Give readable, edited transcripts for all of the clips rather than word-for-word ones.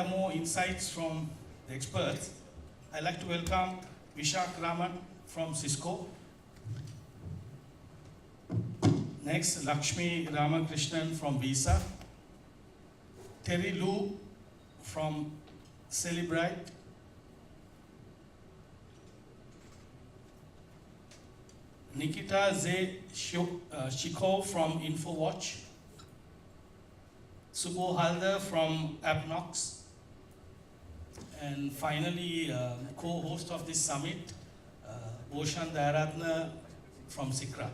have more insights from the experts, I'd like to welcome Vishak Raman from Cisco. Next, Lakshmi Ramakrishnan from Visa. Terry Lu from Celebrite. Nikita Shikho from InfoWatch. Subho Halder from AppNox. And finally, co-host of this summit, Bhushan Dayaratna from Sikra.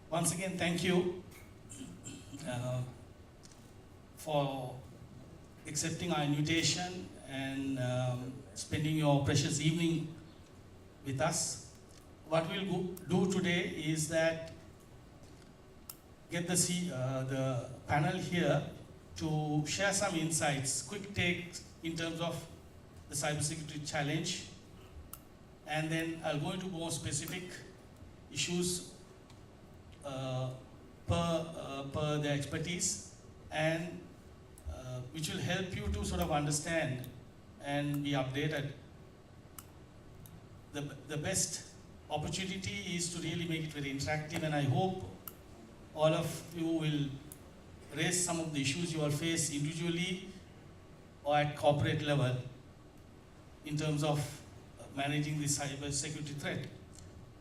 Once again, thank you for accepting our invitation and spending your precious evening with us. What we'll do today is that get the panel here to share some insights, quick takes in terms of the cybersecurity challenge, and then I'll go into more specific issues per their expertise, and which will help you to sort of understand and be updated. The best opportunity is to really make it very interactive, and I hope all of you will raise some of the issues you all face individually or at corporate level in terms of managing the cyber security threat.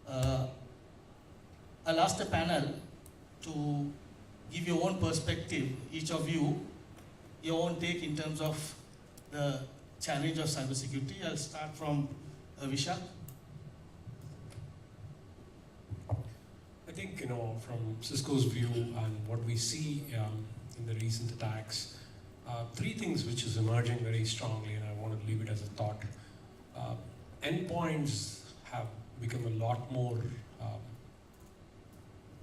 I'll ask the panel to give your own perspective, each of you, your own take in terms of the challenge of cybersecurity. I'll start from Vishak. I think, from Cisco's view and what we see in the recent attacks, three things which is emerging very strongly, and I want to leave it as a thought. Endpoints have become a lot more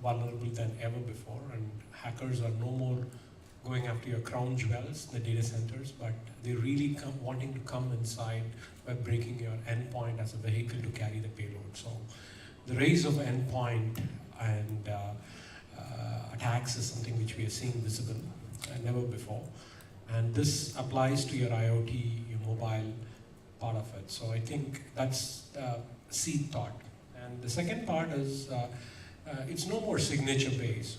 vulnerable than ever before, and hackers are no more going after your crown jewels, the data centers, but they're really wanting to come inside by breaking your endpoint as a vehicle to carry the payload. So the rise of endpoint and attacks is something which we are seeing visible never before, and this applies to your IoT, your mobile part of it. So I think that's seed thought. And the second part is it's no more signature based.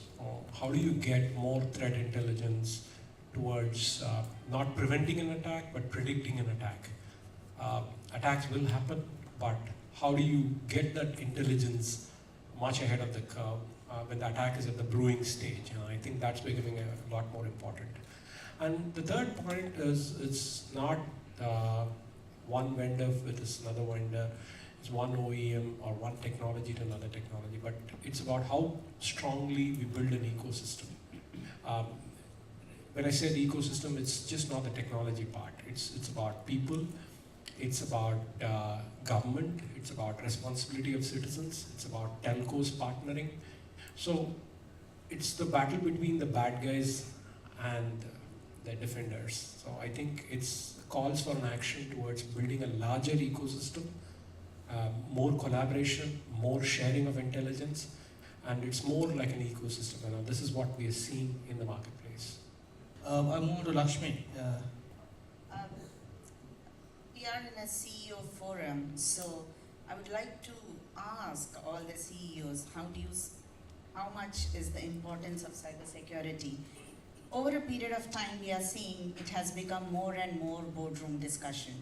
How do you get more threat intelligence towards not preventing an attack but predicting an attack? Attacks will happen, but how do you get that intelligence much ahead of the curve when the attack is at the brewing stage? I think that's becoming a lot more important. And the third point is it's not one vendor with another vendor. It's one OEM or one technology to another technology, but it's about how strongly we build an ecosystem. When I said ecosystem, it's just not the technology part. It's about people, it's about government, it's about responsibility of citizens, it's about telcos partnering. So it's the battle between the bad guys and the defenders. So I think it's calls for an action towards building a larger ecosystem, more collaboration, more sharing of intelligence, and it's more like an ecosystem. This is what we are seeing in the marketplace. I'll move to Lakshmi. We are in a CEO forum, so I would like to ask all the CEOs, how much is the importance of cybersecurity? Over a period of time, we are seeing it has become more and more boardroom discussion.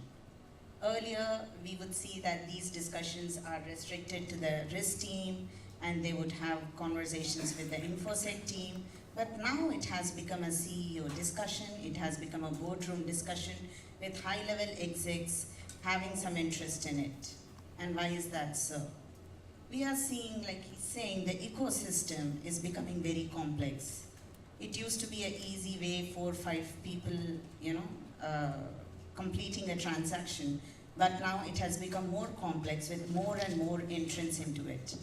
Earlier, we would see that these discussions are restricted to the risk team, and they would have conversations with the InfoSec team. But now it has become a CEO discussion, it has become a boardroom discussion with high-level execs having some interest in it. And why is that so? We are seeing, like he's saying, the ecosystem is becoming very complex. It used to be an easy way, 4 or 5 people, completing a transaction, but now it has become more complex with more and more entrants into it.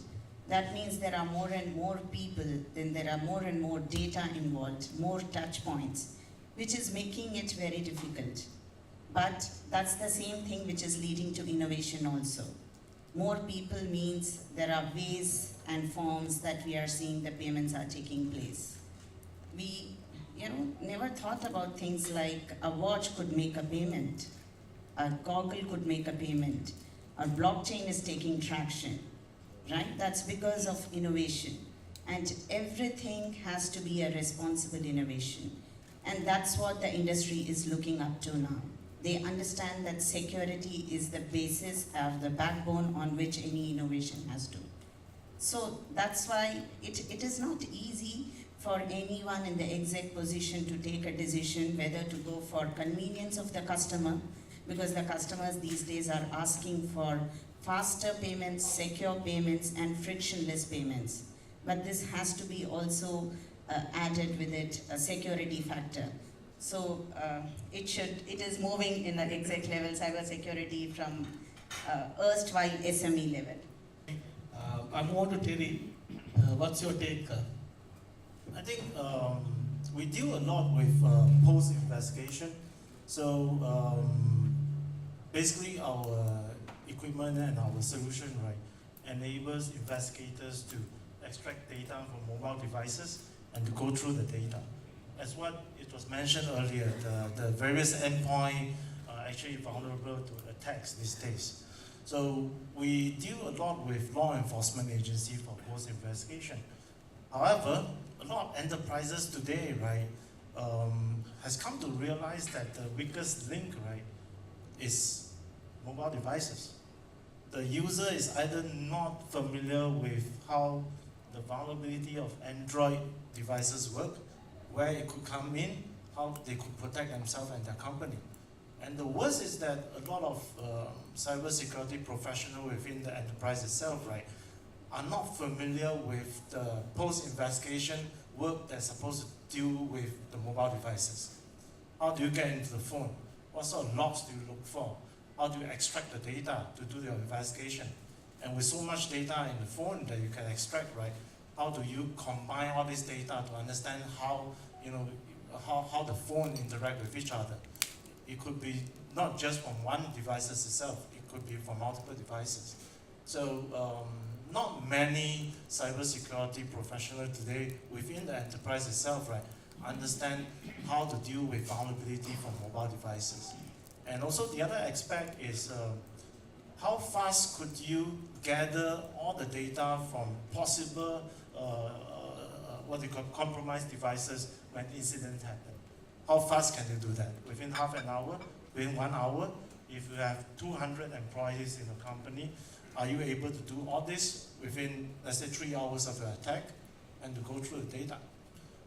That means there are more and more people, then there are more and more data involved, more touch points, which is making it very difficult. But that's the same thing which is leading to innovation also. More people means there are ways and forms that we are seeing the payments are taking place. We never thought about things like a watch could make a payment, a goggle could make a payment, or blockchain is taking traction, right? That's because of innovation. And everything has to be a responsible innovation. And that's what the industry is looking up to now. They understand that security is the basis or the backbone on which any innovation has to. So that's why it is not easy for anyone in the exec position to take a decision whether to go for convenience of the customer, because the customers these days are asking for faster payments, secure payments, and frictionless payments. But this has to be also added with it a security factor. So it is moving in the exec level cybersecurity from erstwhile SME level. I move on to Terry. What's your take? I think we deal a lot with post-investigation. So basically our equipment and our solution, right, enables investigators to extract data from mobile devices and to go through the data. As what it was mentioned earlier, the various endpoints are actually vulnerable to attacks these days. So we deal a lot with law enforcement agencies for post-investigation. However, a lot of enterprises today, right, has come to realize that the weakest link, right, is mobile devices. The user is either not familiar with how the vulnerability of Android devices work, where it could come in, how they could protect themselves and their company. And the worst is that a lot of cybersecurity professionals within the enterprise itself, right, are not familiar with the post-investigation work that's supposed to deal with the mobile devices. How do you get into the phone? What sort of logs do you look for? How do you extract the data to do your investigation? And with so much data in the phone that you can extract, right, how do you combine all this data to understand how, how the phone interact with each other? It could be not just from one device itself, it could be from multiple devices. So not many cybersecurity professionals today within the enterprise itself, right, understand how to deal with vulnerability from mobile devices. And also the other aspect is how fast could you gather all the data from possible what you call compromised devices when incidents happen? How fast can you do that? Within half an hour? Within 1 hour? If you have 200 employees in a company, are you able to do all this within, let's say, 3 hours of the attack and to go through the data?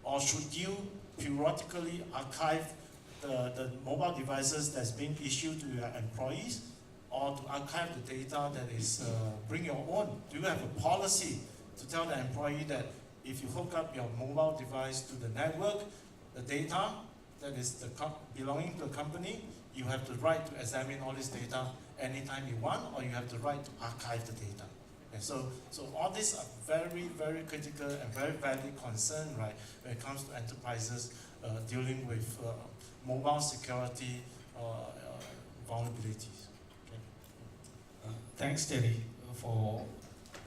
Or should you periodically archive the mobile devices that's being issued to your employees, or to archive the data that is bring your own? Do you have a policy to tell the employee that if you hook up your mobile device to the network, the data that is belonging to the company, you have the right to examine all this data anytime you want, or you have the right to archive the data? Okay, so all these are very, very critical and very valid concern, right, when it comes to enterprises dealing with mobile security vulnerabilities. Okay. Thanks, Terry, for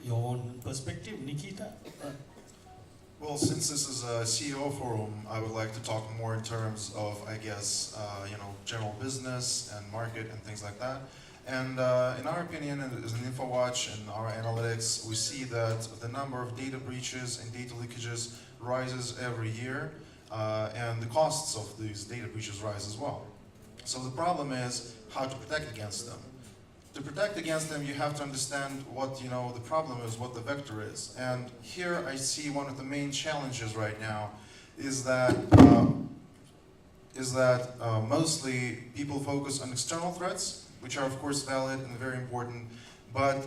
your own perspective. Nikita? Well, since this is a CEO forum, I would like to talk more in terms of, I guess, general business and market and things like that. And in our opinion, as an InfoWatch and our analytics, we see that the number of data breaches and data leakages rises every year, and the costs of these data breaches rise as well. So the problem is how to protect against them. To protect against them, you have to understand what the problem is, what the vector is. And here I see one of the main challenges right now is that mostly people focus on external threats, which are of course valid and very important, but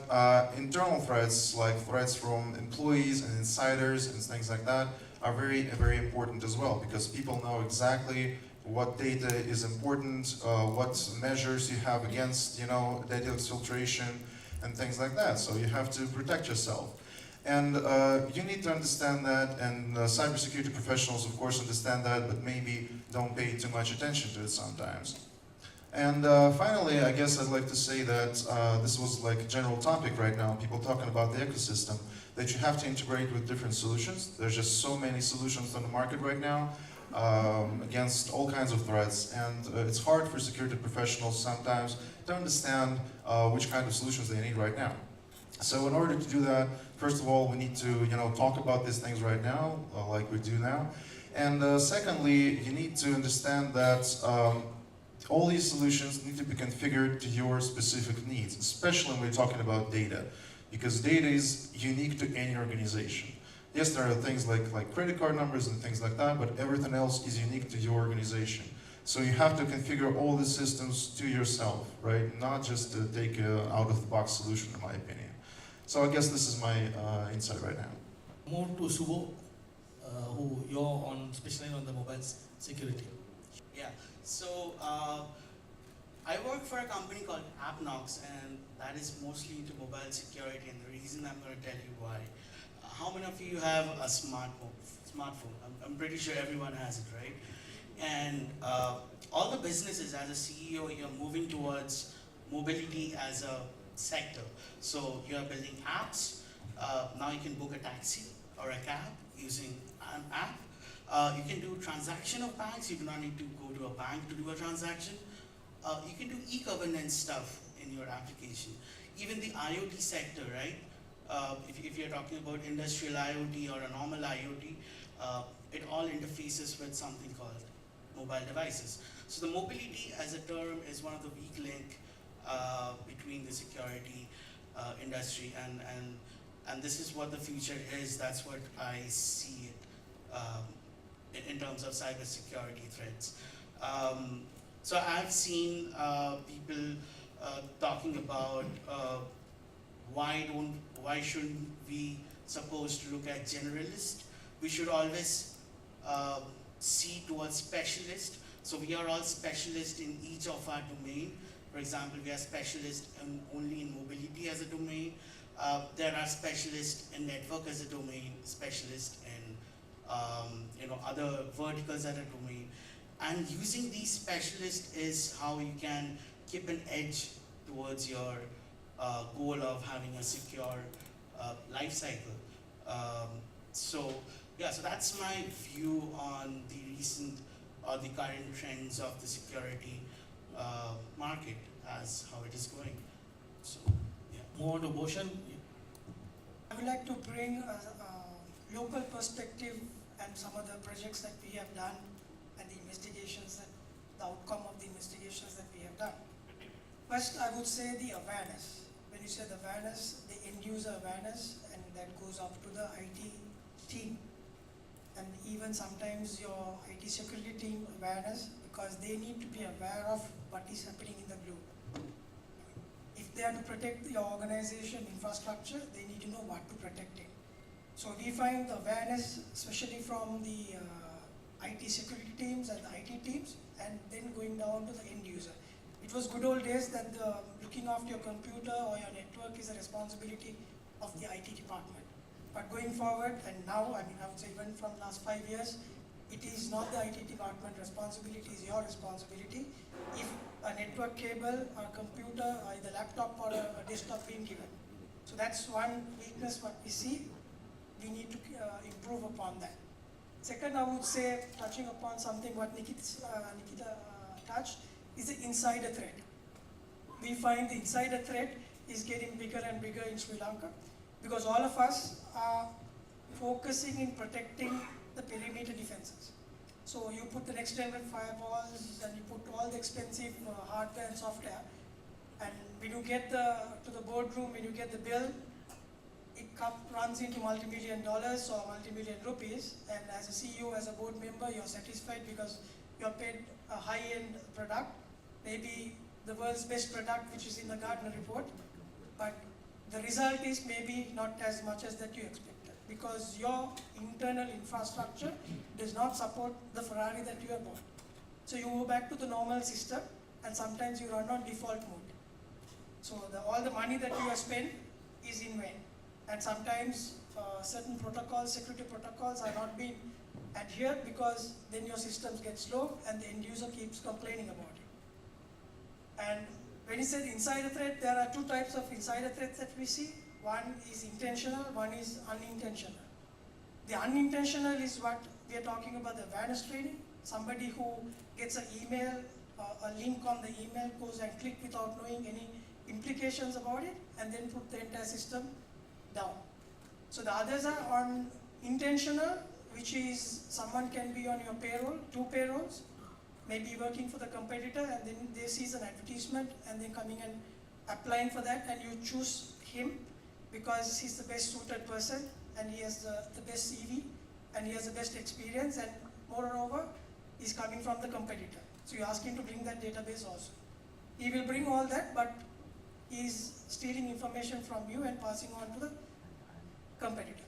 internal threats, like threats from employees and insiders and things like that, are very, very important as well, because people know exactly what data is important, what measures you have against, data exfiltration and things like that. So you have to protect yourself. And you need to understand that, and cybersecurity professionals of course understand that, but maybe don't pay too much attention to it sometimes. And finally, I guess I'd like to say that this was like a general topic right now, people talking about the ecosystem, that you have to integrate with different solutions. There's just so many solutions on the market right now. against all kinds of threats, and it's hard for security professionals sometimes to understand which kind of solutions they need right now. So in order to do that, first of all, we need to talk about these things right now, like we do now. And secondly, you need to understand that all these solutions need to be configured to your specific needs, especially when we're talking about data, because data is unique to any organization. Yes, there are things like credit card numbers and things like that, but everything else is unique to your organization. So you have to configure all the systems to yourself, right? Not just to take an out-of-the-box solution, in my opinion. So I guess this is my insight right now. More to Subo, who you're on, especially on the mobile security. Yeah, so I work for a company called AppNox, and that is mostly into mobile security, and the reason I'm going to tell you why. How many of you have a smartphone? I'm pretty sure everyone has it, right? And all the businesses, as a CEO, you're moving towards mobility as a sector. So you're building apps. Now you can book a taxi or a cab using an app. You can do transaction of banks. You do not need to go to a bank to do a transaction. You can do e-governance stuff in your application. Even the IoT sector, right? If you're talking about industrial IoT or a normal IoT, it all interfaces with something called mobile devices. So the mobility as a term is one of the weak link between the security industry and this is what the future is. That's what I see it in terms of cybersecurity threats. So I've seen people talking about why shouldn't we supposed to look at generalist? We should always see towards specialist. So we are all specialists in each of our domain. For example, we are specialists only in mobility as a domain. There are specialists in network as a domain, specialists in other verticals as a domain. And using these specialists is how you can keep an edge towards your goal of having a secure life cycle. So that's my view on the recent or the current trends of the security market as how it is going. So yeah. More to Bhushan. I would like to bring a local perspective and some of the projects that we have done and the investigations, the outcome of the investigations that we have done. First, I would say the awareness. When you say the awareness, the end user awareness, and that goes up to the IT team. And even sometimes your IT security team awareness, because they need to be aware of what is happening in the globe. If they are to protect the organization infrastructure, they need to know what to protect it. So we find the awareness, especially from the IT security teams and the IT teams, and then going down to the end user. It was good old days that looking after your computer or your network is a responsibility of the IT department. But going forward, and now, I would say even from last 5 years, it is not the IT department responsibility, it is your responsibility. If a network cable or a computer or either laptop or a desktop being given. So that's one weakness what we see. We need to improve upon that. Second, I would say, touching upon something what Nikita touched, is the insider threat. We find the insider threat is getting bigger and bigger in Sri Lanka because all of us are focusing in protecting the perimeter defenses. So you put the next generation firewalls and you put all the expensive hardware and software, and when you get to the boardroom, when you get the bill, it runs into multi-million dollars or multi-million rupees, and as a CEO, as a board member, you're satisfied because you're paid a high-end product, maybe the world's best product, which is in the Gartner report, but the result is maybe not as much as that you expected because your internal infrastructure does not support the Ferrari that you have bought. So you go back to the normal system, and sometimes you run on default mode. So all the money that you have spent is in vain. And sometimes certain protocols, security protocols are not being adhered because then your systems get slow and the end user keeps complaining about it. And when you say insider threat, there are two types of insider threats that we see. One is intentional, one is unintentional. The unintentional is what we are talking about, the awareness training. somebody who gets an email, a link on the email, goes and click without knowing any implications about it, and then put the entire system down. So the others are on intentional, which is someone can be on your payroll, 2 payrolls, maybe working for the competitor, and then they see an advertisement and then coming and applying for that, and you choose him because he's the best suited person and he has the best CV and he has the best experience, and moreover, he's coming from the competitor. So you ask him to bring that database also. He will bring all that, but he's stealing information from you and passing on to the competitor.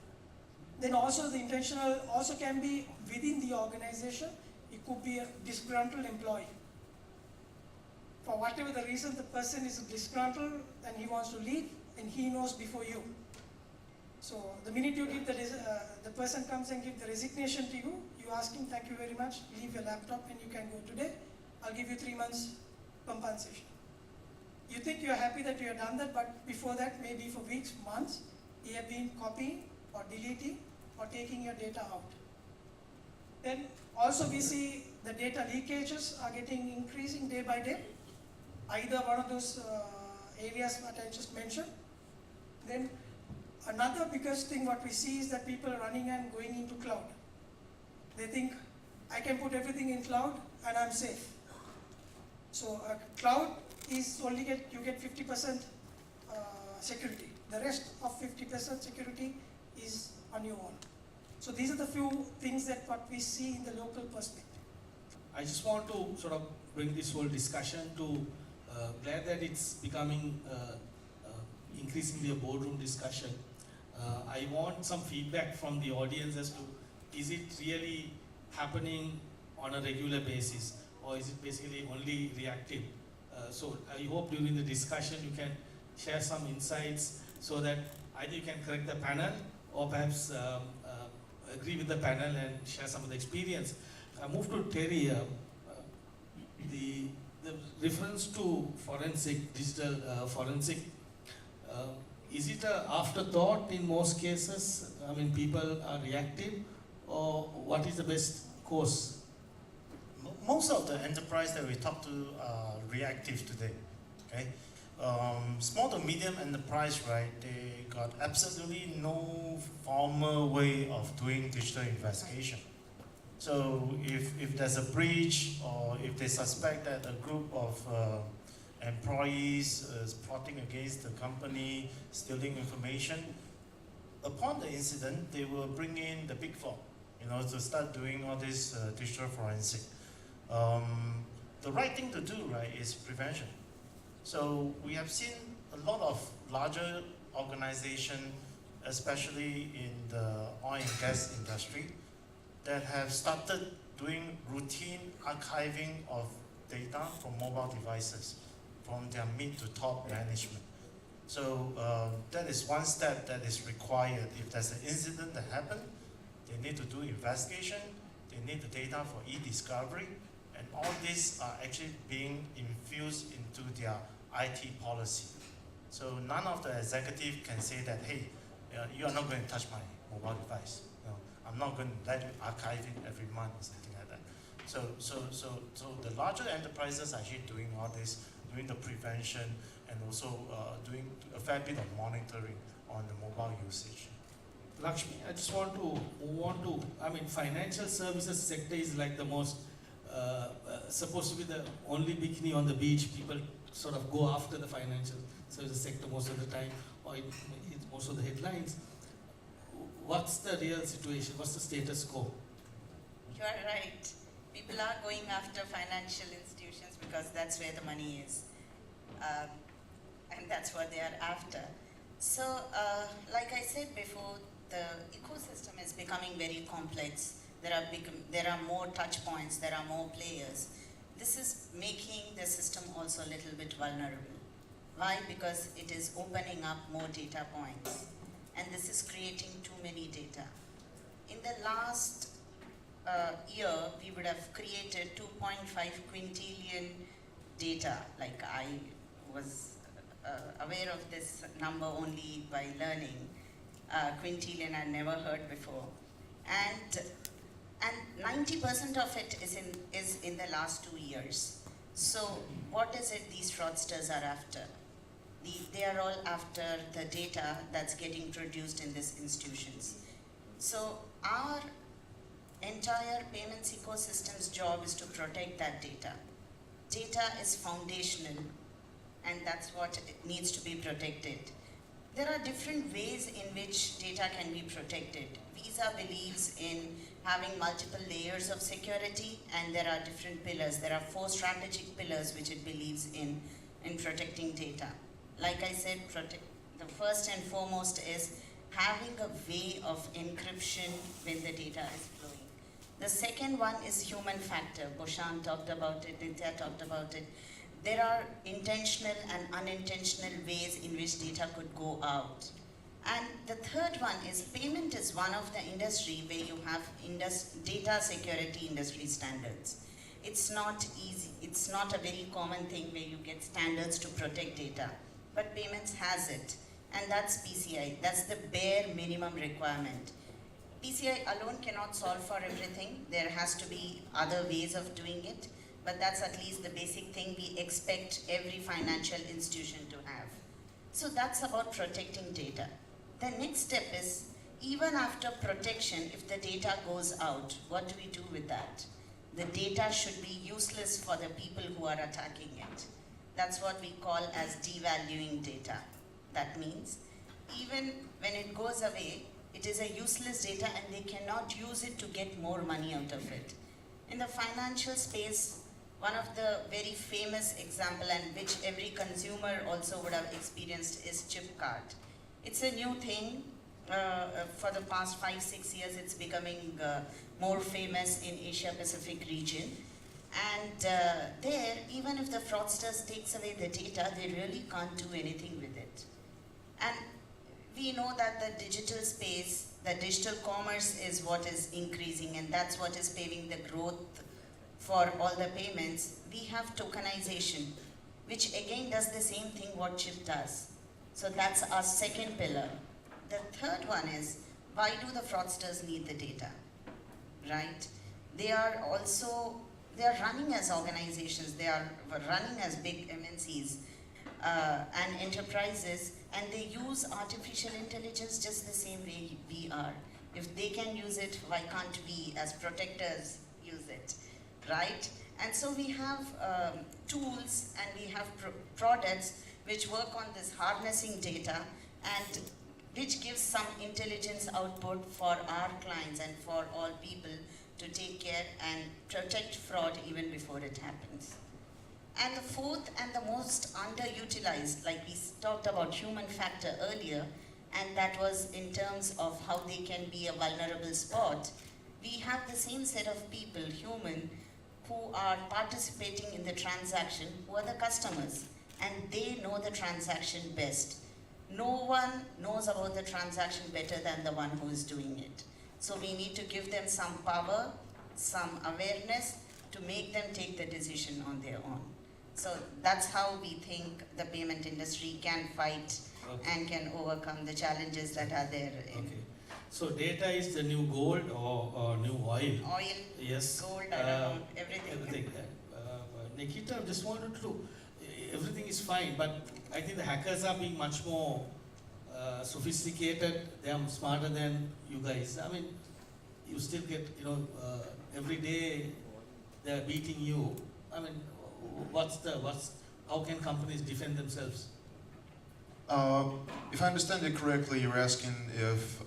Then also the intentional also can be within the organization. It could be a disgruntled employee. For whatever the reason, the person is disgruntled and he wants to leave, and he knows before you. So the minute you give the person comes and gives the resignation to you, you ask him, thank you very much, leave your laptop and you can go today. I'll give you 3 months compensation. You think you're happy that you have done that, but before that, maybe for weeks, months, you have been copying or deleting or taking your data out. Then also we see the data leakages are getting increasing day by day. Either one of those areas that I just mentioned. Then another biggest thing what we see is that people are running and going into cloud. They think, I can put everything in cloud and I'm safe. So cloud is only you get 50% security. The rest of 50% security is on your own. So these are the few things that what we see in the local perspective. I just want to sort of bring this whole discussion to, glad that it's becoming increasingly a boardroom discussion. I want some feedback from the audience as to, is it really happening on a regular basis, or is it basically only reactive? So I hope during the discussion you can share some insights so that either you can correct the panel or perhaps agree with the panel and share some of the experience. I move to Terry. The reference to forensic, digital forensic, is it an afterthought in most cases? I mean, people are reactive, or what is the best course? Most of the enterprise that we talk to are reactive today. Okay, small to medium enterprise, right? They got absolutely no formal way of doing digital investigation. So if there's a breach, or if they suspect that a group of employees is plotting against the company, stealing information, upon the incident, they will bring in the big four, to start doing all this digital forensic. The right thing to do, right, is prevention. So we have seen a lot of larger organizations, especially in the oil and gas industry, that have started doing routine archiving of data from mobile devices, from their mid to top management. So that is one step that is required. If there's an incident that happened, they need to do investigation, they need the data for e-discovery, and all these are actually being infused into their IT policy. So none of the executive can say that, hey, you are not going to touch my mobile device. I'm not going to let you archive it every month or something like that. So the larger enterprises are actually doing all this, doing the prevention, and also doing a fair bit of monitoring on the mobile usage. Lakshmi, I just want to move on to, I mean, financial services sector is like the most, supposed to be the only bikini on the beach. People sort of go after the financial services sector most of the time, or it's most of the headlines. What's the real situation? What's the status quo? You are right. People are going after financial institutions because that's where the money is. And that's what they are after. So, like I said before, the ecosystem is becoming very complex. There are more touch points, there are more players. This is making the system also a little bit vulnerable. Why? Because it is opening up more data points. And this is creating too many data. In the last year, we would have created 2.5 quintillion data. Like, I was aware of this number only by learning. Quintillion I never heard before. And And 90% of it is in the last 2 years. So what is it these fraudsters are after? They are all after the data that's getting produced in these institutions. So our entire payments ecosystem's job is to protect that data. Data is foundational, and that's what it needs to be protected. There are different ways in which data can be protected. Visa believes in having multiple layers of security, and there are different pillars. There are 4 strategic pillars which it believes in protecting data. Like I said, the first and foremost is having a way of encryption when the data is flowing. The second one is human factor. Bhushan talked about it, Nitya talked about it. There are intentional and unintentional ways in which data could go out. And the third one is payment is one of the industry where you have data security industry standards. It's not easy, it's not a very common thing where you get standards to protect data, but payments has it, and that's PCI, that's the bare minimum requirement. PCI alone cannot solve for everything, there has to be other ways of doing it, but that's at least the basic thing we expect every financial institution to have. So that's about protecting data. The next step is, even after protection, if the data goes out, what do we do with that? The data should be useless for the people who are attacking it. That's what we call as devaluing data. That means, even when it goes away, it is a useless data and they cannot use it to get more money out of it. In the financial space, one of the very famous example, and which every consumer also would have experienced, is chip card. It's a new thing. For the past 5-6 years, it's becoming more famous in Asia Pacific region. And there, even if the fraudsters takes away the data, they really can't do anything with it. And we know that the digital space, the digital commerce is what is increasing, and that's what is paving the growth for all the payments. We have tokenization, which again does the same thing what chip does. So that's our second pillar. The third one is, why do the fraudsters need the data, right? They are running as organizations, they are running as big MNCs and enterprises, and they use artificial intelligence just the same way we are. If they can use it, why can't we as protectors use it, right? And so we have tools and we have products which work on this harnessing data and which gives some intelligence output for our clients and for all people to take care and protect fraud even before it happens. And the fourth and the most underutilized, like we talked about human factor earlier, and that was in terms of how they can be a vulnerable spot. We have the same set of people, human, who are participating in the transaction, who are the customers, and they know the transaction best. No one knows about the transaction better than the one who is doing it. So we need to give them some power, some awareness to make them take the decision on their own. So that's how we think the payment industry can fight and can overcome the challenges that are there. Okay. So data is the new gold or new oil? Oil, yes. gold, I don't know, everything. Everything. Nikita, just wanted to, everything is fine, but I think the hackers are being much more sophisticated. They are smarter than you guys. I mean, you still get, every day they are beating you. I mean, how can companies defend themselves? If I understand it correctly, you're asking if,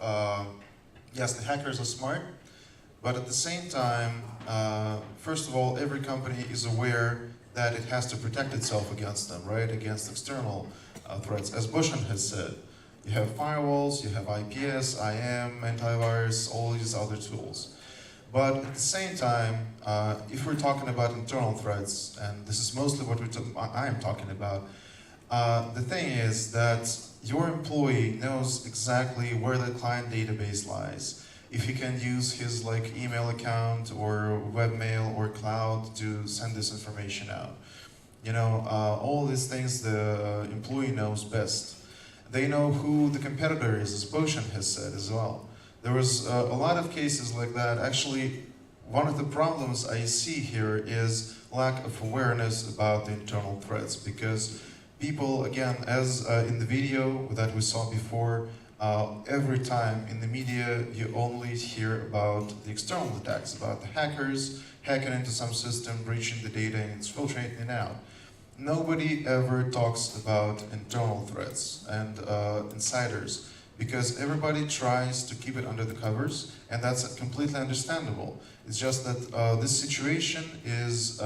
yes, the hackers are smart, but at the same time, first of all, every company is aware that it has to protect itself against them, right? Against external threats. As Bhushan has said, you have firewalls, you have IPS, IM, antivirus, all these other tools. But at the same time, if we're talking about internal threats, and this is mostly what I am talking about, the thing is that your employee knows exactly where the client database lies. If he can use his email account or webmail or cloud to send this information out. All these things the employee knows best. They know who the competitor is, as Bhushan has said as well. There was a lot of cases like that. Actually, one of the problems I see here is lack of awareness about the internal threats, because people, again, as in the video that we saw before, every time in the media you only hear about the external attacks, about the hackers hacking into some system, breaching the data, and it's filtrating it out. Nobody ever talks about internal threats and insiders, because everybody tries to keep it under the covers, and that's completely understandable. It's just that this situation is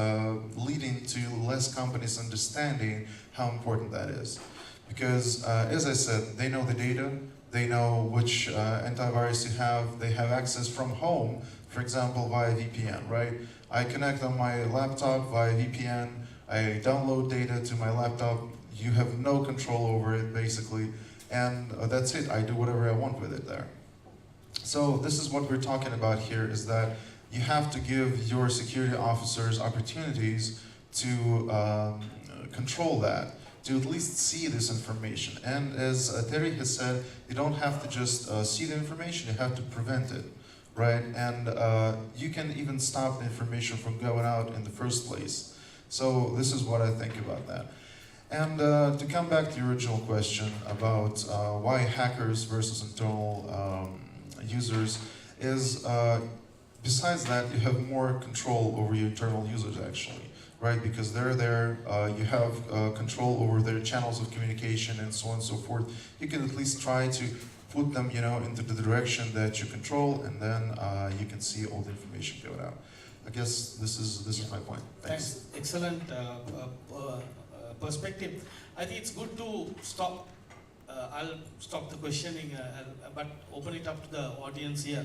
leading to less companies understanding how important that is. Because, as I said, they know the data, they know which antivirus you have, they have access from home, for example, via VPN, right? I connect on my laptop via VPN, I download data to my laptop, you have no control over it, basically, and that's it. I do whatever I want with it there. So this is what we're talking about here, is that you have to give your security officers opportunities to control that, to at least see this information. And as Terry has said, you don't have to just see the information, you have to prevent it, right? And you can even stop the information from going out in the first place. So this is what I think about that. And to come back to the original question about why hackers versus internal users is, besides that, you have more control over your internal users actually, right? Because they're there, you have control over their channels of communication and so on and so forth. You can at least try to put them, into the direction that you control, and then you can see all the information going out. I guess this is my point. Thanks. Excellent perspective. I think it's good to stop. I'll stop the questioning, but open it up to the audience here.